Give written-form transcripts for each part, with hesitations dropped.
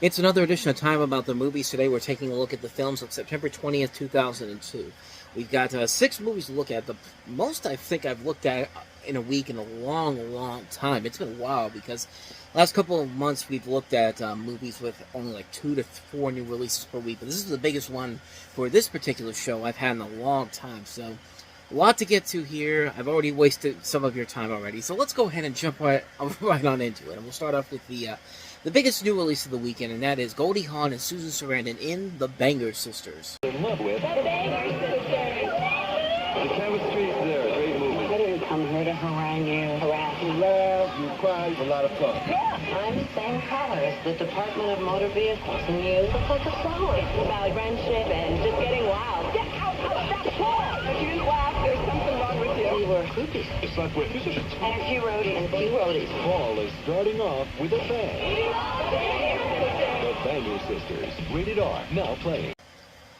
It's another edition of Time About the Movies. Today we're taking a look at the films of September 20th, 2002. We've got 6 movies to look at. The most I think I've looked at in a week in a long, long time. It's been a while because last couple of months we've looked at movies with only like 2 to 4 new releases per week. But this is the biggest one for this particular show I've had in a long time. So a lot to get to here. I've already wasted some of your time already. So let's go ahead and jump right on into it. And we'll start off with the biggest new release of the weekend, and that is Goldie Hawn and Susan Sarandon in The Banger Sisters. In love with The Banger Sisters. the chemistry's there. Great movie. I didn't come here to harangue you. Harass You you. laugh, you cry, it's a lot of fun. I'm the same color as the Department of Motor Vehicles, and you look like a flower. It's about friendship and just getting wild. Get out of that car! If you didn't laugh, there's something wrong with you. We were groupies. It's like we're physicians. And a few roadies. And a few roadies. Fall is starting off with a bang. The Banger Sisters. Rated R. Now playing.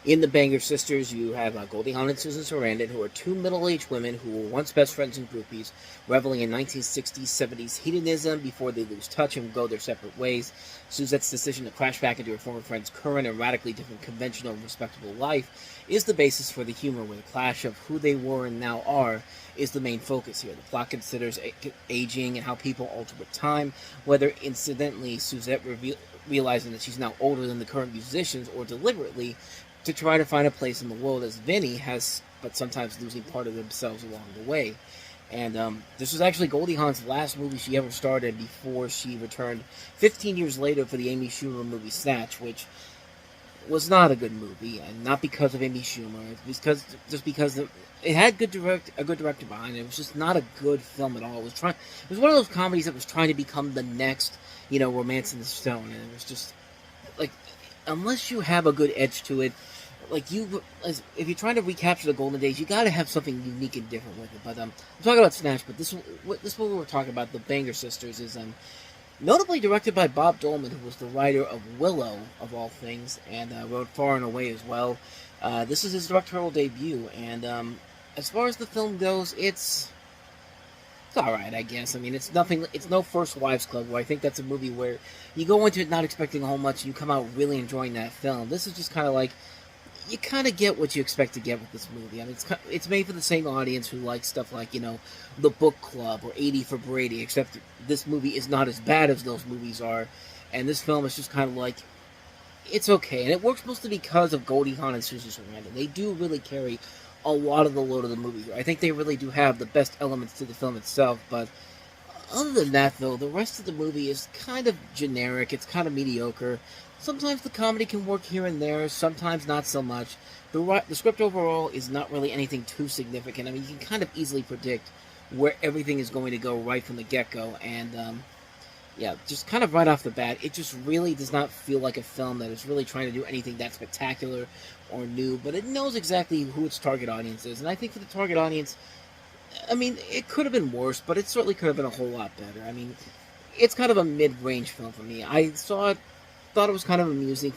In The Banger Sisters, you have Goldie Hawn and Susan Sarandon, who are 2 middle-aged women who were once best friends and groupies, reveling in 1960s, 70s hedonism before they lose touch and go their separate ways. Suzette's decision to crash back into her former friend's current and radically different conventional and respectable life is the basis for the humor, where the clash of who they were and now are is the main focus here. The plot considers aging and how people alter with time, whether incidentally Suzette realizing that she's now older than the current musicians, or deliberately to try to find a place in the world as Vinny has, but sometimes losing part of themselves along the way. And this was actually Goldie Hawn's last movie she ever starred in before she returned 15 years later for the Amy Schumer movie Snatch, which was not a good movie, and not because of Amy Schumer, it's because it had a good director behind it. It was just not a good film at all. It was one of those comedies that was trying to become the next, Romance in the Stone, and it was just like, unless you have a good edge to it, if you're trying to recapture the golden days, you got to have something unique and different with it. But I'm talking about Snatch, but this movie we're talking about, The Banger Sisters, is notably directed by Bob Dolman, who was the writer of Willow, of all things, and wrote Far and Away as well. This is his directorial debut, and as far as the film goes, it's alright, I guess. I mean, it's no First Wives Club, where I think that's a movie where you go into it not expecting a whole much, and you come out really enjoying that film. This is just kind of like, you kind of get what you expect to get with this movie. I mean, it's made for the same audience who likes stuff like, The Book Club or 80 for Brady, except this movie is not as bad as those movies are, and this film is just kind of like, it's okay, and it works mostly because of Goldie Hawn and Susan Sarandon. They do really carry a lot of the load of the movie. I think they really do have the best elements to the film itself, but other than that, though, the rest of the movie is kind of generic, it's kind of mediocre. Sometimes the comedy can work here and there, sometimes not so much. The script overall is not really anything too significant. I mean, you can kind of easily predict where everything is going to go right from the get-go, and just kind of right off the bat, it just really does not feel like a film that is really trying to do anything that spectacular or new, but it knows exactly who its target audience is, and I think for the target audience, I mean, it could have been worse, but it certainly could have been a whole lot better. I mean, it's kind of a mid-range film for me. I saw it, thought it was kind of amusing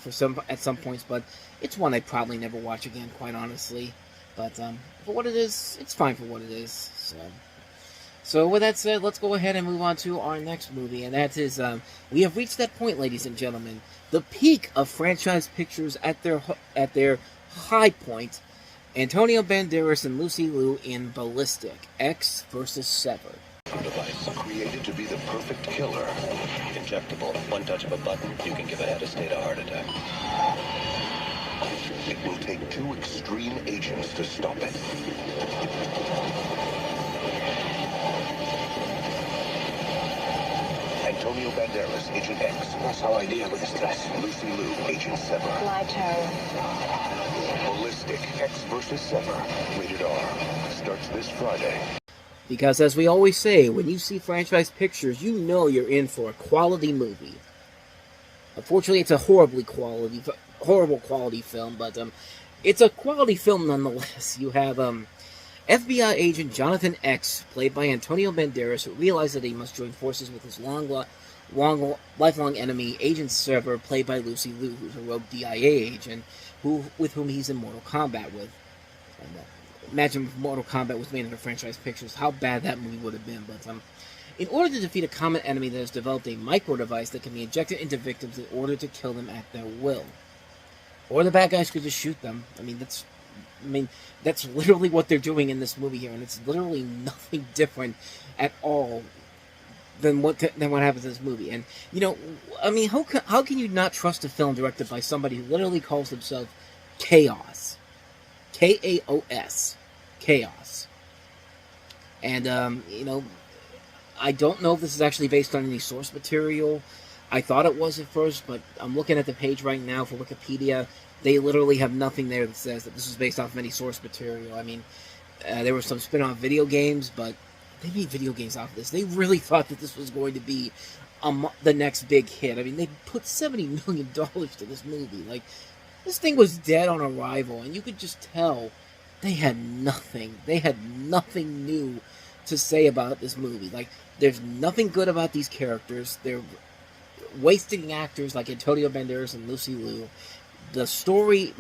at some points, but it's one I'd probably never watch again, quite honestly. But for what it is, it's fine for what it is. So with that said, let's go ahead and move on to our next movie, and that is, we have reached that point, ladies and gentlemen, the peak of franchise pictures at their high point. Antonio Banderas and Lucy Liu in Ballistic, Ecks versus Sever. Device created to be the perfect killer. Injectable. One touch of a button, you can give a head a state of heart attack. It will take 2 extreme agents to stop it. Antonio Banderas, Agent X. That's how I deal with stress. Lucy Liu, Agent Sever. My turn. Ballistic, X versus Sever. Rated R. Starts this Friday. Because, as we always say, when you see franchise pictures, you know you're in for a quality movie. Unfortunately, it's a horrible quality film, but it's a quality film nonetheless. You have FBI agent Jonathan Ecks, played by Antonio Banderas, who realizes that he must join forces with his lifelong enemy, Agent Sever, played by Lucy Liu, who's a rogue DIA agent, with whom he's in mortal combat with. And, imagine if Mortal Kombat was made into franchise pictures, how bad that movie would have been. But in order to defeat a common enemy that has developed a micro device that can be injected into victims in order to kill them at their will. Or the bad guys could just shoot them. That's literally what they're doing in this movie here, and it's literally nothing different at all than what happens in this movie. And how can you not trust a film directed by somebody who literally calls himself Chaos, K-A-O-S, Chaos? And I don't know if this is actually based on any source material. I thought it was at first, but I'm looking at the page right now for Wikipedia. They literally have nothing there that says that this is based off of any source material. I mean, there were some spin-off video games, but they made video games off of this. They really thought that this was going to be the next big hit. I mean, they put $70 million to this movie. Like, this thing was dead on arrival, and you could just tell they had nothing. They had nothing new to say about this movie. Like, there's nothing good about these characters. They're wasting actors like Antonio Banderas and Lucy Liu. The story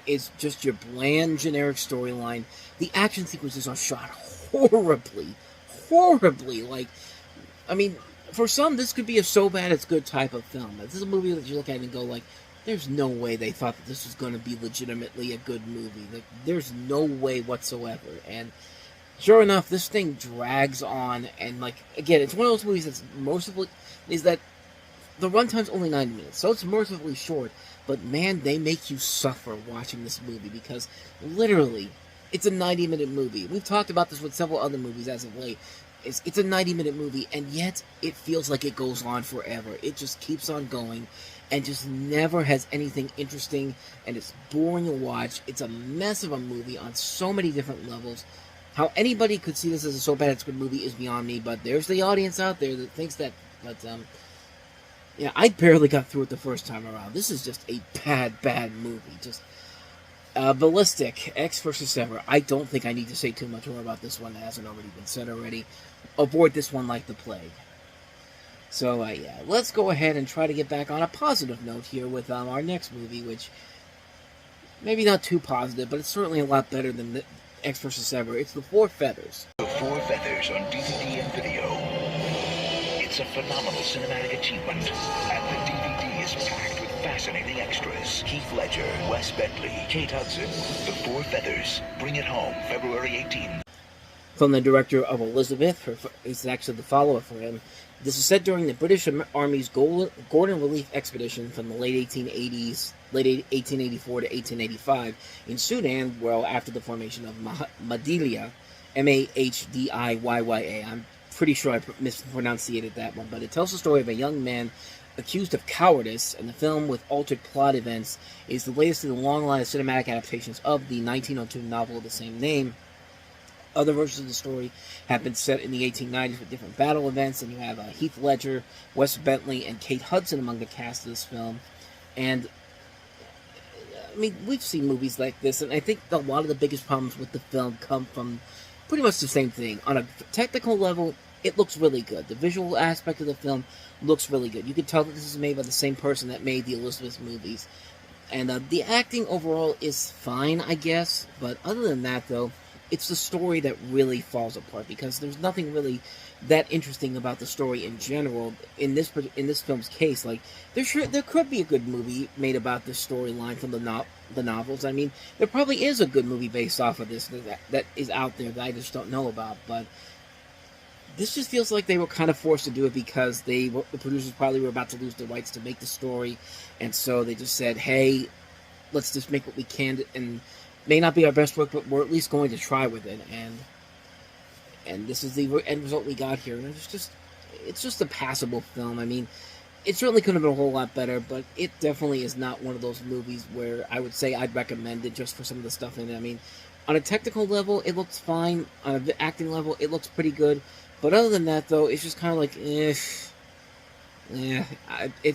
is just your bland, generic storyline. The action sequences are shot horribly. Like, I mean, for some, this could be a so bad it's good type of film. This is a movie that you look at and go, like, there's no way they thought that this was going to be legitimately a good movie. Like, there's no way whatsoever. And sure enough, this thing drags on, and, like, again, it's one of those movies that's mercifully, is that the runtime's only 90 minutes, so it's mercifully short, but man, they make you suffer watching this movie, because literally, it's a 90-minute movie. We've talked about this with several other movies as of late. It's a 90-minute movie, and yet it feels like it goes on forever. It just keeps on going, and just never has anything interesting, and it's boring to watch. It's a mess of a movie on so many different levels. How anybody could see this as a so bad it's good movie is beyond me, but there's the audience out there that thinks that, yeah, I barely got through it the first time around. This is just a bad movie. Just Ballistic, Ecks versus Sever. I don't think I need to say too much more about this one that hasn't already been said already. Avoid this one like the plague. So, yeah, let's go ahead and try to get back on a positive note here with our next movie, which maybe not too positive, but it's certainly a lot better than the Ecks versus Sever. It's The Four Feathers. The Four Feathers on DVD and video. It's a phenomenal cinematic achievement, and the DVD is packed with fascinating extras. Heath Ledger, Wes Bentley, Kate Hudson. The Four Feathers. Bring it home, February 18th. From the director of Elizabeth, it's actually the follow-up for him. This is set during the British Army's Gordon Relief Expedition from the late 1880s, late 1884 to 1885 in Sudan, well, after the formation of Mahdiya, M-A-H-D-I-Y-Y-A. I'm pretty sure I mispronunciated that one, but it tells the story of a young man accused of cowardice, and the film, with altered plot events, is the latest in the long line of cinematic adaptations of the 1902 novel of the same name. Other versions of the story have been set in the 1890s with different battle events, and you have Heath Ledger, Wes Bentley, and Kate Hudson among the cast of this film. And, I mean, we've seen movies like this, and I think a lot of the biggest problems with the film come from pretty much the same thing. On a technical level, it looks really good. The visual aspect of the film looks really good. You can tell that this is made by the same person that made the Elizabeth movies. And the acting overall is fine, I guess, but other than that, though, it's the story that really falls apart, because there's nothing really that interesting about the story in general. In this film's case, like, there could be a good movie made about this storyline from the novels. I mean, there probably is a good movie based off of this that is out there that I just don't know about, but this just feels like they were kind of forced to do it because the producers probably were about to lose the rights to make the story, and so they just said, hey, let's just make what we can, and may not be our best work, but we're at least going to try with it, and this is the end result we got here. And it's just a passable film. I mean, it certainly could have been a whole lot better, but it definitely is not one of those movies where I would say I'd recommend it just for some of the stuff in it. I mean, on a technical level, it looks fine. On an acting level, it looks pretty good. But other than that, though, it's just kind of like, it's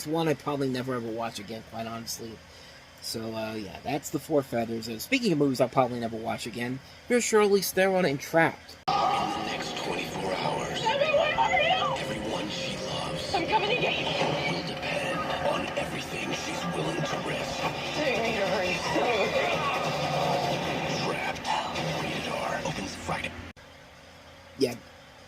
one I probably never ever watch again, quite honestly. So, yeah, that's The Four Feathers. And speaking of movies I'll probably never watch again, here's Charlize Theron in Trapped. In the next 24 hours, everyone she loves, I'm coming to get you. will depend on everything she's willing to risk. Take me to hurry. Trapped. Rated R. Opens Friday. Yeah,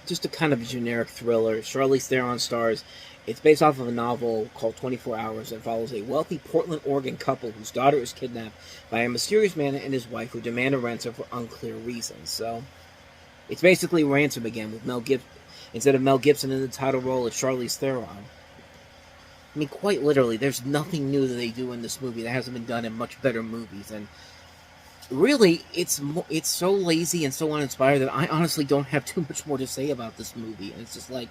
just a kind of generic thriller. Charlize Theron stars. It's based off of a novel called 24 Hours that follows a wealthy Portland, Oregon couple whose daughter is kidnapped by a mysterious man and his wife who demand a ransom for unclear reasons. So, it's basically Ransom again with Mel Gibson. Instead of Mel Gibson in the title role, it's Charlize Theron. I mean, quite literally, there's nothing new that they do in this movie that hasn't been done in much better movies. And really, it's so lazy and so uninspired that I honestly don't have too much more to say about this movie. And it's just like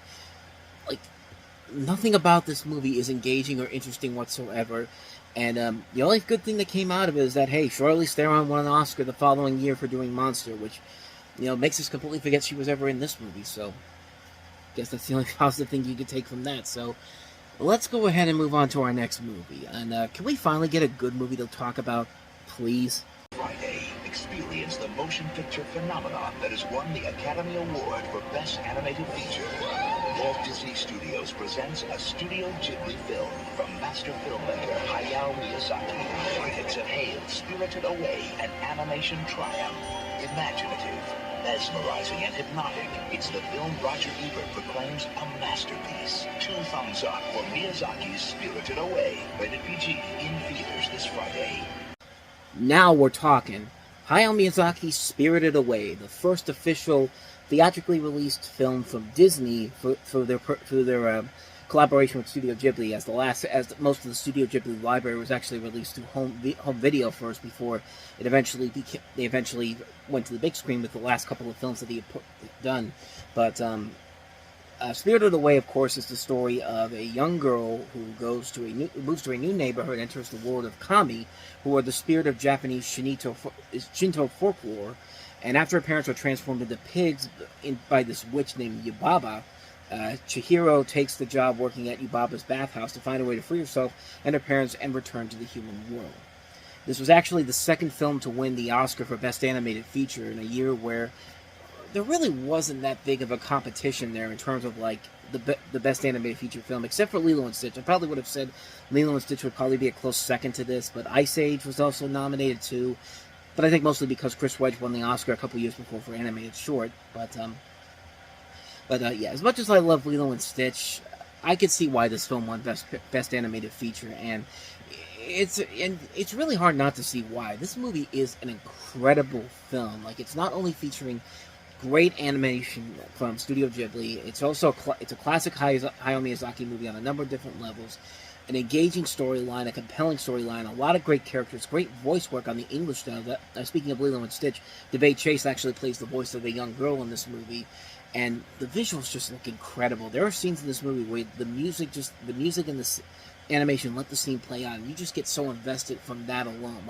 nothing about this movie is engaging or interesting whatsoever. And the only good thing that came out of it is that, hey, Charlize Theron won an Oscar the following year for doing Monster, which, makes us completely forget she was ever in this movie. So, I guess that's the only positive thing you could take from that. So, let's go ahead and move on to our next movie. And can we finally get a good movie to talk about, please? Friday, experience the motion picture phenomenon that has won the Academy Award for Best Animated Feature. Walt Disney Studios presents a Studio Ghibli film from master filmmaker Hayao Miyazaki. Critics have hailed Spirited Away an animation triumph. Imaginative, mesmerizing, and hypnotic, it's the film Roger Ebert proclaims a masterpiece. 2 thumbs up for Miyazaki's Spirited Away. Rated PG in theaters this Friday. Now we're talking. Hayao Miyazaki's Spirited Away, the first official theatrically released film from Disney for their collaboration with Studio Ghibli, as most of the Studio Ghibli library was actually released through home video first before they eventually went to the big screen with the last couple of films that he had done. But Spirited Away, of course, is the story of a young girl who moves to a new neighborhood, enters the world of kami, who are the spirit of Japanese Shinto folklore. And after her parents are transformed into pigs by this witch named Yubaba, Chihiro takes the job working at Yubaba's bathhouse to find a way to free herself and her parents and return to the human world. This was actually the second film to win the Oscar for Best Animated Feature in a year where there really wasn't that big of a competition there in terms of the Best Animated Feature film, except for Lilo and Stitch. I probably would have said Lilo and Stitch would probably be a close second to this, but Ice Age was also nominated too. But I think mostly because Chris Wedge won the Oscar a couple years before for animated short. But yeah, as much as I love Lilo and Stitch, I could see why this film won Best Animated Feature, and it's really hard not to see why. This movie is an incredible film. It's not only featuring great animation from Studio Ghibli, it's also a classic Hayao Miyazaki movie on a number of different levels. An engaging storyline, a compelling storyline, a lot of great characters, great voice work on the English dub. Speaking of Lilo and Stitch, Devay Chase actually plays the voice of a young girl in this movie, and the visuals just look incredible. There are scenes in this movie where the music and the animation let the scene play out, and you just get so invested from that alone.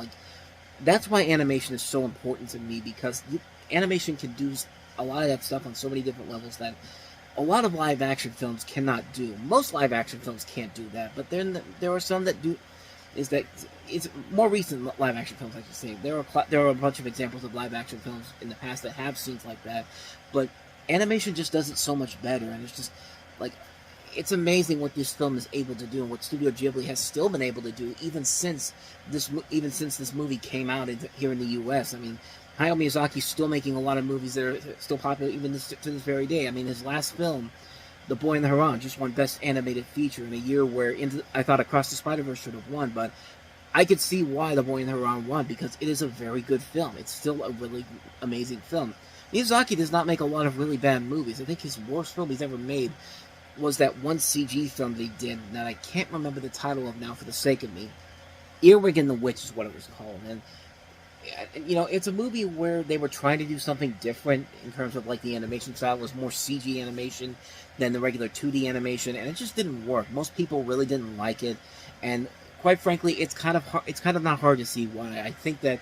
That's why animation is so important to me, because animation can do a lot of that stuff on so many different levels that a lot of live-action films cannot do. Most live-action films can't do that, but then there are some that do. It's more recent live-action films, I should say. There are a bunch of examples of live-action films in the past that have scenes like that, but animation just does it so much better, and it's just it's amazing what this film is able to do, and what Studio Ghibli has still been able to do even since this movie came out here in the U.S. I mean, Hayao Miyazaki's still making a lot of movies that are still popular even to this very day. I mean, his last film, The Boy and the Heron, just won Best Animated Feature in a year where I thought Across the Spider-Verse should have won, but I could see why The Boy and the Heron won, because it is a very good film. It's still a really amazing film. Miyazaki does not make a lot of really bad movies. I think his worst film he's ever made was that one CG film that he did that I can't remember the title of now for the sake of me. Earwig and the Witch is what it was called, and it's a movie where they were trying to do something different in terms of the animation style. It was more CG animation than the regular 2D animation, and it just didn't work. Most people really didn't like it, and quite frankly, it's kind of not hard to see why. I think that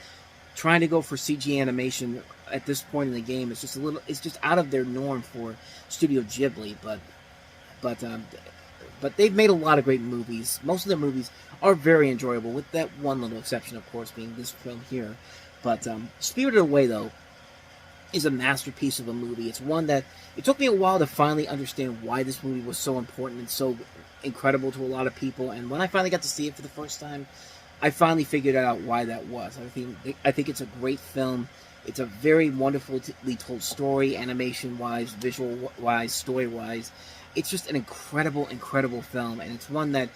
trying to go for CG animation at this point in the game is it's just out of their norm for Studio Ghibli, but they've made a lot of great movies. Most of their movies are very enjoyable, with that one little exception, of course, being this film here. But Spirited Away, though, is a masterpiece of a movie. It's one that it took me a while to finally understand why this movie was so important and so incredible to a lot of people. And when I finally got to see it for the first time, I finally figured out why that was. I think it's a great film. It's a very wonderfully told story, animation-wise, visual-wise, story-wise. It's just an incredible, incredible film, and it's one that,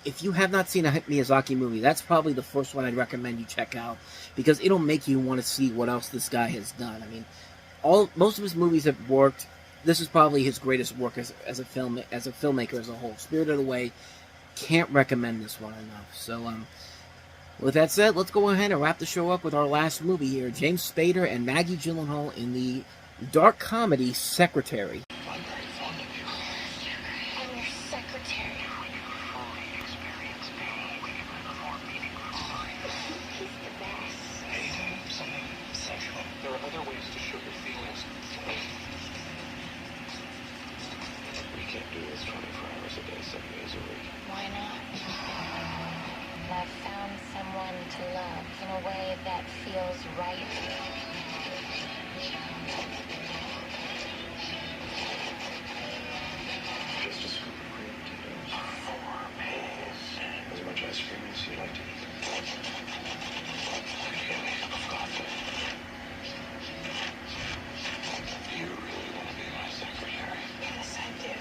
if you have not seen a Miyazaki movie, that's probably the first one I'd recommend you check out, because it'll make you want to see what else this guy has done. I mean, most of his movies have worked. This is probably his greatest work as a filmmaker as a whole. Spirited Away, can't recommend this one enough. So, with that said, let's go ahead and wrap the show up with our last movie here. James Spader and Maggie Gyllenhaal in the dark comedy Secretary. I'm very fond of you. I'm your secretary. Experience pain before meeting He's the best. hate something sexual. There are other ways to show your feelings. We can't do this 24 hours a day, 7 days a week. Why not? I've found someone to love in a way that feels right. Just a scoop of cream, Tito's. 4 days. As much ice cream as you like to eat. Really, forgotten. You really want to be my secretary? Yes, I do.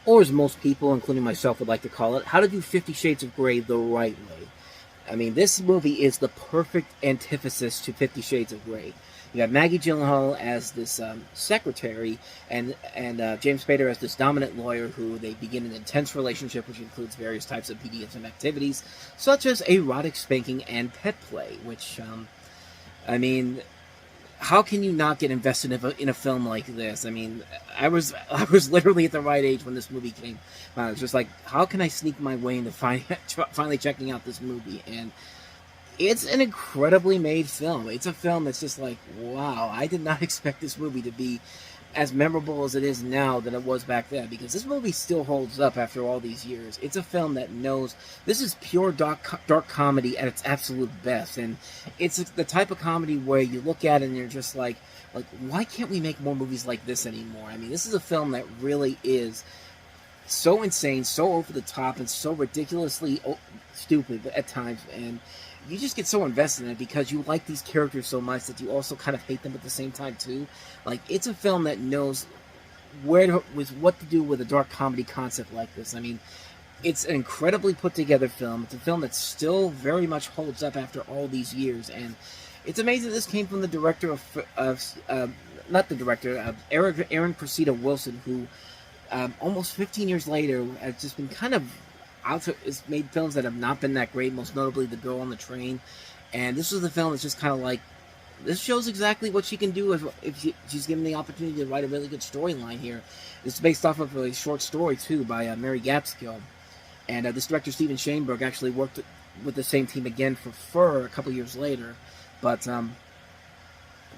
Or as most people, including myself, would like to call it, how to do 50 Shades of Grey the right way. I mean, this movie is the perfect antithesis to 50 Shades of Grey. You have Maggie Gyllenhaal as this secretary, and James Spader as this dominant lawyer who they begin an intense relationship, which includes various types of BDSM activities, such as erotic spanking and pet play, which, I mean, how can you not get invested in a film like this? I mean, I was literally at the right age when this movie came. I was just like, how can I sneak my way into finally checking out this movie? And it's an incredibly made film. It's a film that's just like, wow, I did not expect this movie to be as memorable as it is now than it was back then, because this movie still holds up after all these years. It's a film that knows this is pure dark comedy at its absolute best, and it's the type of comedy where you look at it and you're just like, why can't we make more movies like this anymore? I mean, this is a film that really is so insane, so over the top, and so ridiculously stupid at times, and you just get so invested in it because you like these characters so much that you also kind of hate them at the same time too. Like, it's a film that knows what to do with a dark comedy concept like this. I mean, it's an incredibly put together film. It's a film that still very much holds up after all these years, and it's amazing this came from the director Aaron Cressida Wilson, who almost 15 years later has just been kind of has made films that have not been that great, most notably The Girl on the Train. And this was the film that's just kind of like, this shows exactly what she can do if she's given the opportunity to write a really good storyline here. It's based off of a short story, too, by Mary Gaskill. And this director, Steven Shainberg, actually worked with the same team again for Fur a couple years later. But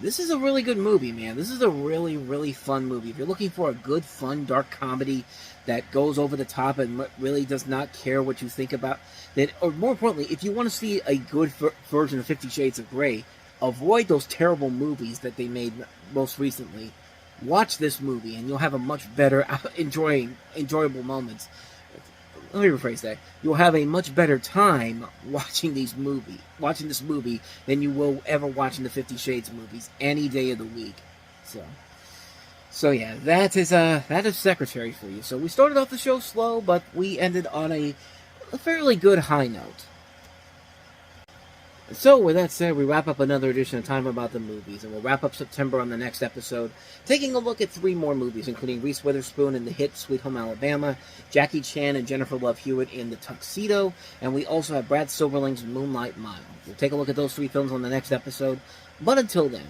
this is a really good movie, man. This is a really, really fun movie. If you're looking for a good, fun, dark comedy that goes over the top and really does not care what you think about that, or more importantly, if you want to see a good version of 50 Shades of Grey, avoid those terrible movies that they made most recently. Watch this movie, and you'll have a much better enjoyable moments. Let me rephrase that. You'll have a much better time watching this movie than you will ever watching the 50 Shades movies any day of the week. So yeah, that is Secretary for you. So we started off the show slow, but we ended on a fairly good high note. So, with that said, we wrap up another edition of Time About the Movies, and we'll wrap up September on the next episode, taking a look at 3 more movies, including Reese Witherspoon in the hit Sweet Home Alabama, Jackie Chan and Jennifer Love Hewitt in The Tuxedo, and we also have Brad Silverling's Moonlight Mile. We'll take a look at those 3 films on the next episode, but until then,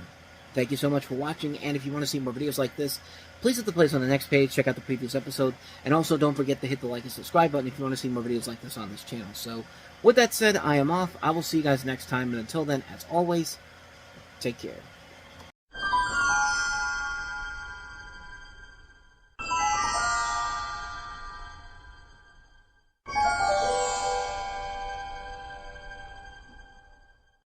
thank you so much for watching, and if you want to see more videos like this, please hit the place on the next page, check out the previous episode, and also don't forget to hit the like and subscribe button if you want to see more videos like this on this channel. So, with that said, I am off. I will see you guys next time, and until then, as always, take care.